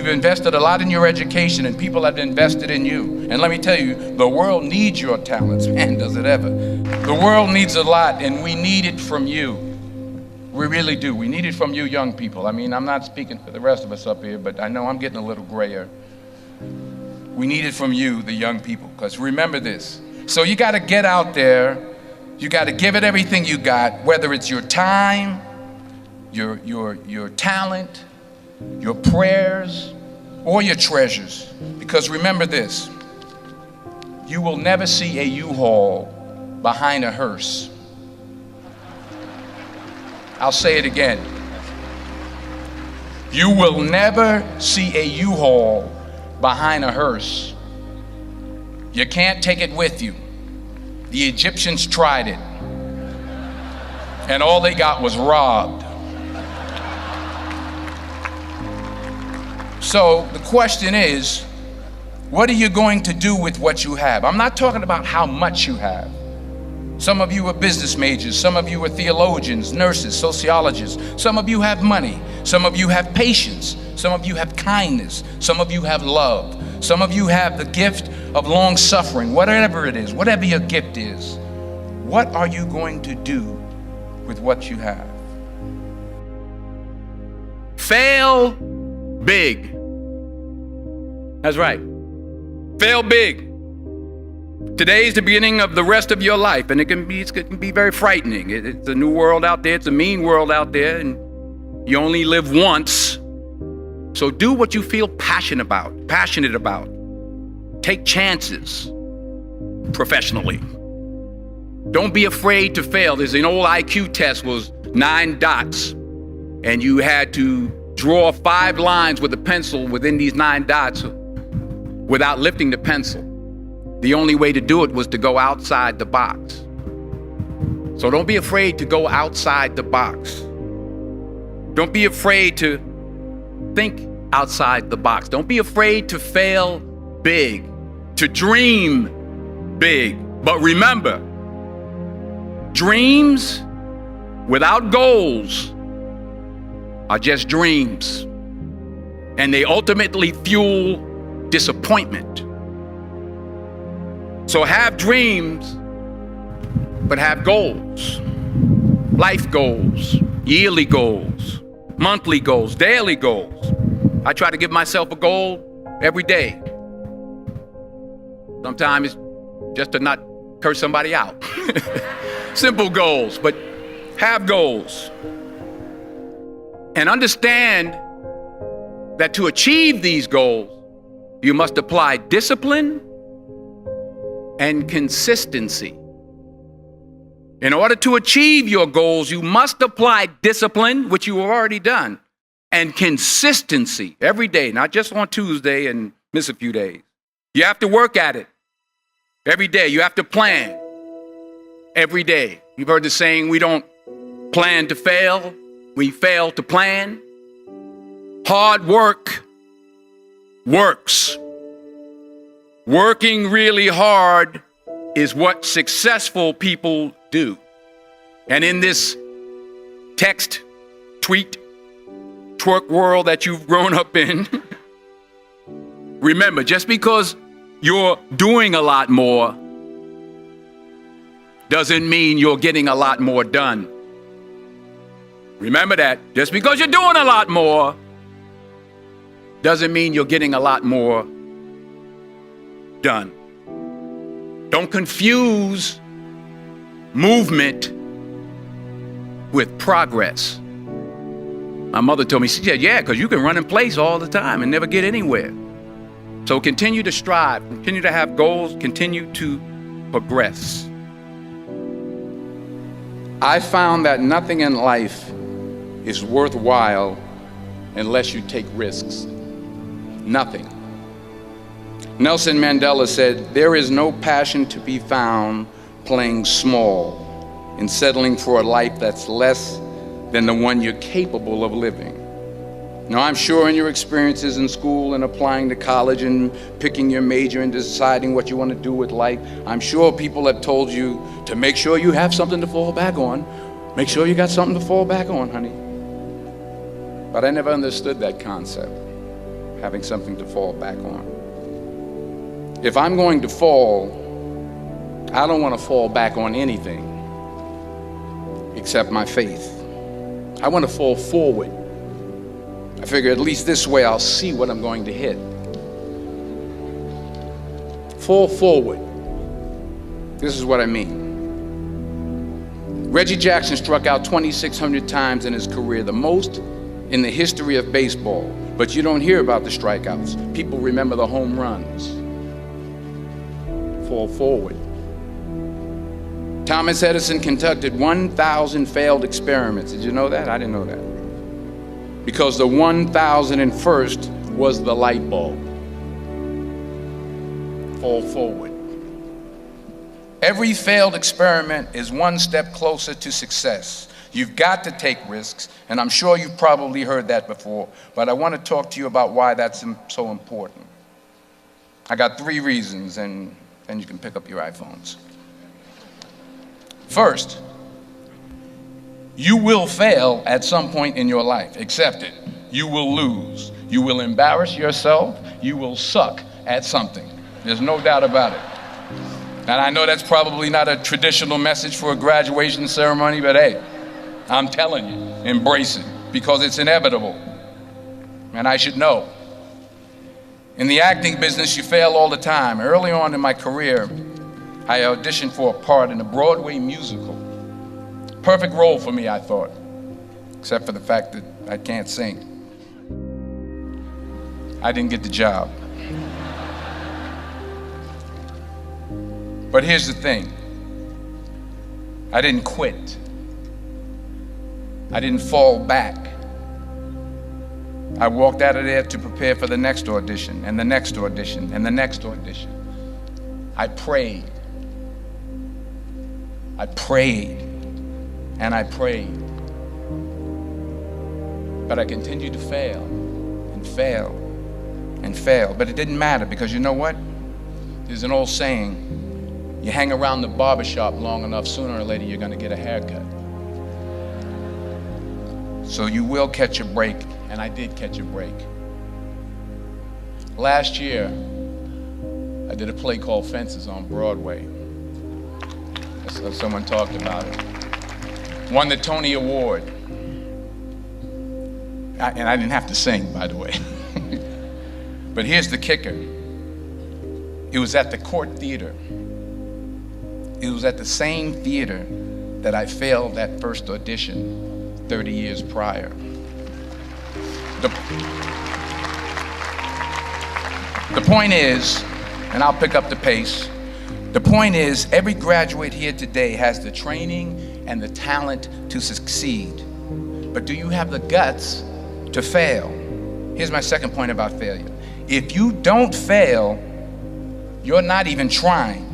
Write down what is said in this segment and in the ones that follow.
You've invested a lot in your education, and people have invested in you. And let me tell you, the world needs your talents. Man, does it ever. The world needs a lot, and we need it from you. We really do. We need it from you young people. I mean, I'm not speaking for the rest of us up here, but I know I'm getting a little grayer. We need it from you, the young people, because remember this. So you got to get out there. You got to give it everything you got, whether it's your time, your talent, your prayers, or your treasures. Because remember this, you will never see a U-Haul behind a hearse. I'll say it again. You will never see a U-Haul behind a hearse. You can't take it with you. The Egyptians tried it, and all they got was robbed. So the question is, what are you going to do with what you have? I'm not talking about how much you have. Some of you are business majors, some of you are theologians, nurses, sociologists. Some of you have money, some of you have patience, some of you have kindness, some of you have love, some of you have the gift of long suffering. Whatever it is, whatever your gift is, what are you going to do with what you have? Fail big. That's right. Fail big. Today's the beginning of the rest of your life, and it can be very frightening. It's a new world out there. It's a mean world out there, and you only live once. So do what you feel passionate about. Take chances professionally. Don't be afraid to fail. There's an old IQ test, was 9 dots, and you had to draw 5 lines with a pencil within these 9 dots without lifting the pencil. The only way to do it was to go outside the box. So don't be afraid to go outside the box. Don't be afraid to think outside the box. Don't be afraid to fail big, to dream big. But remember, dreams without goals are just dreams, and they ultimately fuel disappointment. So have dreams, but have goals. Life goals, yearly goals, monthly goals, daily goals. I try to give myself a goal every day. Sometimes it's just to not curse somebody out. Simple goals, but have goals. And understand that to achieve these goals, you must apply discipline and consistency. In order to achieve your goals, you must apply discipline, which you have already done, and consistency every day, not just on Tuesday and miss a few days. You have to work at it every day. You have to plan every day. You've heard the saying, we don't plan to fail, we fail to plan. Hard work works. Working really hard is what successful people do. And in this text, tweet, twerk world that you've grown up in, remember, just because you're doing a lot more doesn't mean you're getting a lot more done. Remember that. Just because you're doing a lot more doesn't mean you're getting a lot more done. Don't confuse movement with progress. My mother told me, she said, yeah, because you can run in place all the time and never get anywhere. So continue to strive, continue to have goals, continue to progress. I found that nothing in life is worthwhile unless you take risks. Nothing. Nelson Mandela said, there is no passion to be found playing small and settling for a life that's less than the one you're capable of living. Now, I'm sure in your experiences in school and applying to college and picking your major and deciding what you want to do with life, I'm sure people have told you to make sure you have something to fall back on. Make sure you got something to fall back on, honey. But I never understood that concept. having something to fall back on. If I'm going to fall, I don't want to fall back on anything except my faith. I want to fall forward. I figure at least this way I'll see what I'm going to hit. Fall forward. This is what I mean. Reggie Jackson struck out 2,600 times in his career, the most in the history of baseball. But you don't hear about the strikeouts. People remember the home runs. Fall forward. Thomas Edison conducted 1,000 failed experiments. Did you know that? I didn't know that. Because the 1,001st was the light bulb. Fall forward. Every failed experiment is one step closer to success. You've got to take risks, and I'm sure you've probably heard that before, but I want to talk to you about why that's so important. I got 3 reasons, and then you can pick up your iPhones. First, you will fail at some point in your life. Accept it. You will lose. You will embarrass yourself. You will suck at something. There's no doubt about it. And I know that's probably not a traditional message for a graduation ceremony, but hey, I'm telling you, embrace it, because it's inevitable. And I should know. In the acting business, you fail all the time. Early on in my career, I auditioned for a part in a Broadway musical. Perfect role for me, I thought, except for the fact that I can't sing. I didn't get the job. But here's the thing. I didn't quit. I didn't fall back. I walked out of there to prepare for the next audition, and the next audition, and the next audition. I prayed. I prayed, and I prayed. But I continued to fail, and fail, and fail. But it didn't matter, because you know what? There's an old saying, you hang around the barbershop long enough, sooner or later you're going to get a haircut. So you will catch a break, and I did catch a break. Last year, I did a play called Fences on Broadway. Someone talked about it. Won the Tony Award. And I didn't have to sing, by the way. But here's the kicker. It was at the Court Theater. It was at the same theater that I failed that first audition 30 years prior. The point is, and I'll pick up the pace, the point is, every graduate here today has the training and the talent to succeed. But do you have the guts to fail? Here's my second point about failure. If you don't fail, you're not even trying.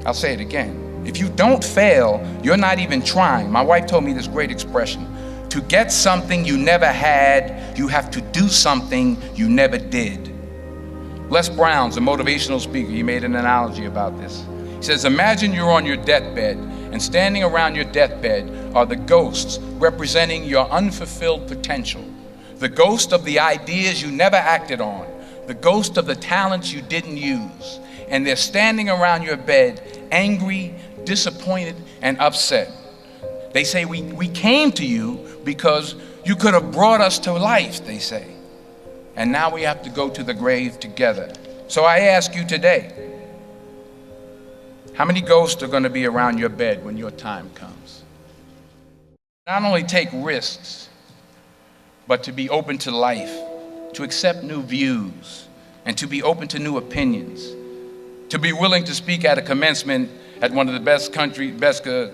I'll say it again. If you don't fail, you're not even trying. My wife told me this great expression. To get something you never had, you have to do something you never did. Les Brown's a motivational speaker. He made an analogy about this. He says, imagine you're on your deathbed, and standing around your deathbed are the ghosts representing your unfulfilled potential. The ghost of the ideas you never acted on. The ghost of the talents you didn't use. And they're standing around your bed, angry, disappointed, and upset. They say, we came to you because you could have brought us to life, they say. And now we have to go to the grave together. So I ask you today, how many ghosts are going to be around your bed when your time comes? Not only take risks, but to be open to life, to accept new views, and to be open to new opinions. To be willing to speak at a commencement at one of the best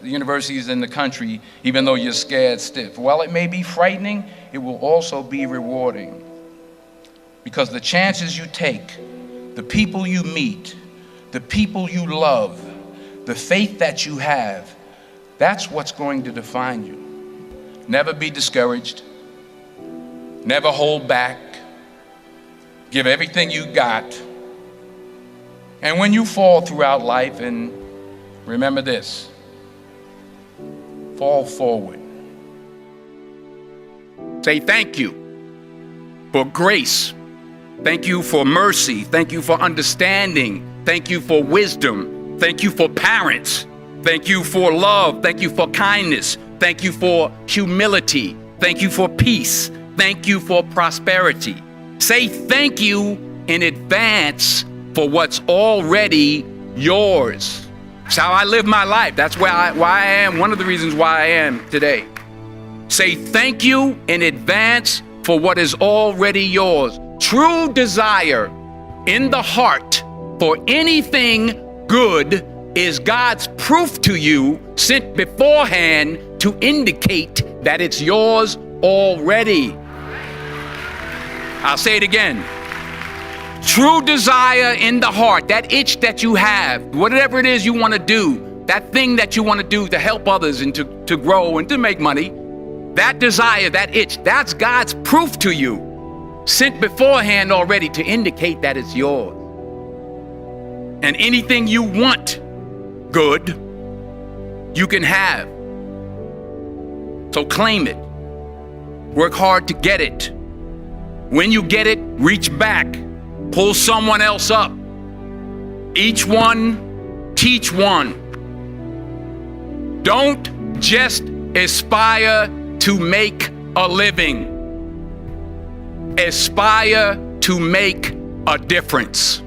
universities in the country, even though you're scared stiff. While it may be frightening, it will also be rewarding. Because the chances you take, the people you meet, the people you love, the faith that you have, that's what's going to define you. Never be discouraged. Never hold back. Give everything you got. And when you fall throughout life, and remember this, fall forward. Say thank you. for grace. Thank you for mercy. Thank you for understanding. Thank you for wisdom. Thank you for parents. Thank you for love. Thank you for kindness. Thank you for humility. Thank you for peace. Thank you for prosperity. Say thank you in advance for what's already yours. It's how I live my life. That's why I am, one of the reasons why I am today. Say thank you in advance for what is already yours. True desire in the heart for anything good is God's proof to you, sent beforehand to indicate that it's yours already. I'll say it again. True desire in the heart, that itch that you have, whatever it is you want to do, that thing that you want to do to help others and to grow and to make money, that desire, that itch, that's God's proof to you, sent beforehand already to indicate that it's yours. And anything you want good, you can have. So claim it. Work hard to get it. When you get it, reach back. Pull someone else up. Each one, teach one. Don't just aspire to make a living. Aspire to make a difference.